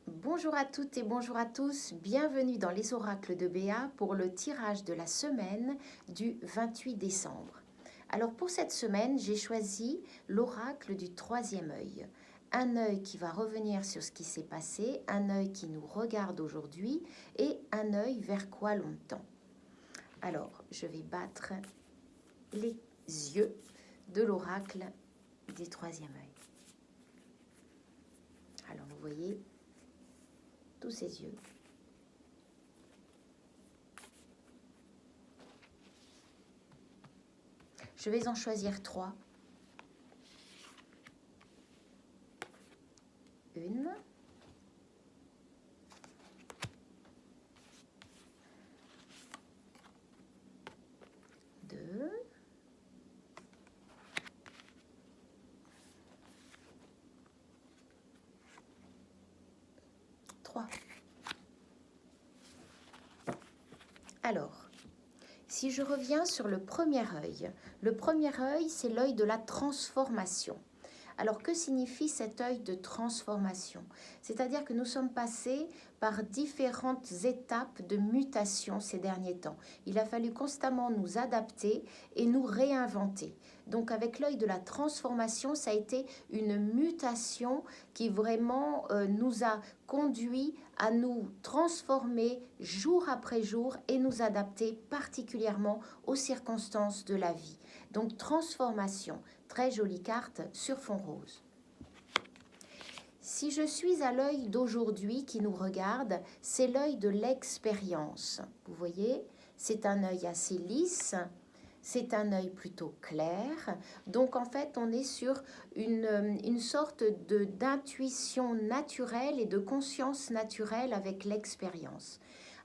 Bonjour à toutes et bonjour à tous, bienvenue dans les oracles de Béa pour le tirage de la semaine du 28 décembre. Alors pour cette semaine, j'ai choisi l'oracle du troisième œil. Un œil qui va revenir sur ce qui s'est passé, un œil qui nous regarde aujourd'hui et un œil vers quoi l'on tend. Alors, je vais battre les yeux de l'oracle du troisième œil. Alors vous voyez tous ces yeux. Je vais en choisir 3. Une. Deux. Trois. Alors, si je reviens sur le premier œil, c'est l'œil de la transformation. Alors, que signifie cet œil de transformation? C'est-à-dire que nous sommes passés par différentes étapes de mutation ces derniers temps. Il a fallu constamment nous adapter et nous réinventer. Donc, avec l'œil de la transformation, ça a été une mutation qui vraiment nous a conduit à nous transformer jour après jour et nous adapter particulièrement aux circonstances de la vie. Donc, transformation. Très jolie carte sur fond rose. Si je suis à l'œil d'aujourd'hui qui nous regarde, c'est l'œil de l'expérience. Vous voyez, c'est un œil assez lisse, c'est un œil plutôt clair. Donc en fait, on est sur une sorte d'intuition naturelle et de conscience naturelle avec l'expérience.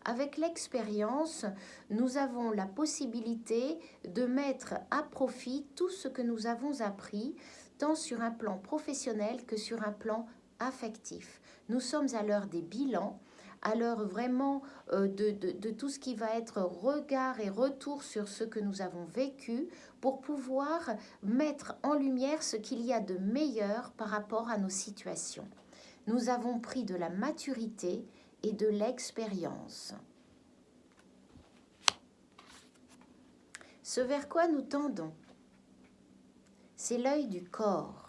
Avec l'expérience, nous avons la possibilité de mettre à profit tout ce que nous avons appris, tant sur un plan professionnel que sur un plan affectif. Nous sommes à l'heure des bilans, à l'heure vraiment de tout ce qui va être regard et retour sur ce que nous avons vécu pour pouvoir mettre en lumière ce qu'il y a de meilleur par rapport à nos situations. Nous avons pris de la maturité et de l'expérience. Ce vers quoi nous tendons, c'est l'œil du corps.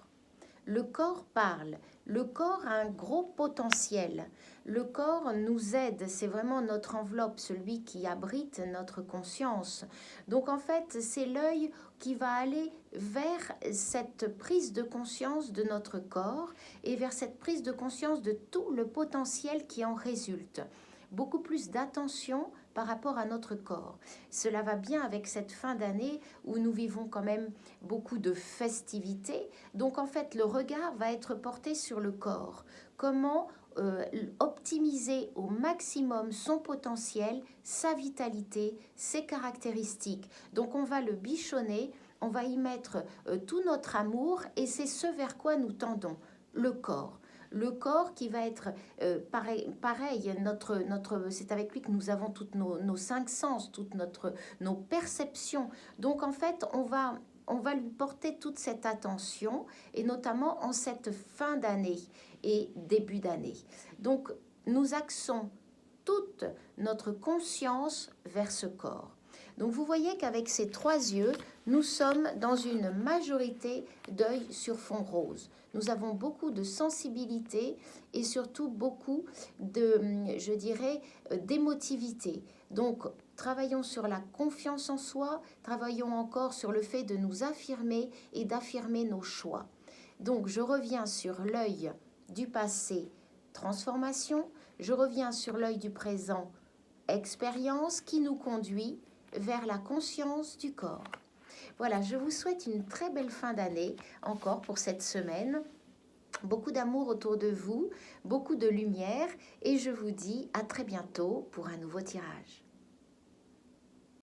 Le corps parle, le corps a un gros potentiel. Le corps nous aide, c'est vraiment notre enveloppe, celui qui abrite notre conscience. Donc en fait, c'est l'œil qui va aller vers cette prise de conscience de notre corps et vers cette prise de conscience de tout le potentiel qui en résulte. Beaucoup plus d'attention par rapport à notre corps. Cela va bien avec cette fin d'année où nous vivons quand même beaucoup de festivités. Donc en fait, le regard va être porté sur le corps. Comment optimiser au maximum son potentiel, sa vitalité, ses caractéristiques. Donc on va le bichonner, on va y mettre tout notre amour et c'est ce vers quoi nous tendons, le corps. Le corps qui va être pareil, c'est avec lui que nous avons toutes nos cinq sens, toutes nos perceptions. Donc en fait, on va lui porter toute cette attention, et notamment en cette fin d'année et début d'année. Donc nous axons toute notre conscience vers ce corps. Donc vous voyez qu'avec ces 3 yeux, nous sommes dans une majorité d'œil sur fond rose. Nous avons beaucoup de sensibilité et surtout beaucoup de, je dirais, d'émotivité. Donc travaillons sur la confiance en soi, travaillons encore sur le fait de nous affirmer et d'affirmer nos choix. Donc je reviens sur l'œil du passé, transformation, je reviens sur l'œil du présent, expérience qui nous conduit vers la conscience du corps. Voilà, je vous souhaite une très belle fin d'année encore pour cette semaine. Beaucoup d'amour autour de vous, beaucoup de lumière et je vous dis à très bientôt pour un nouveau tirage.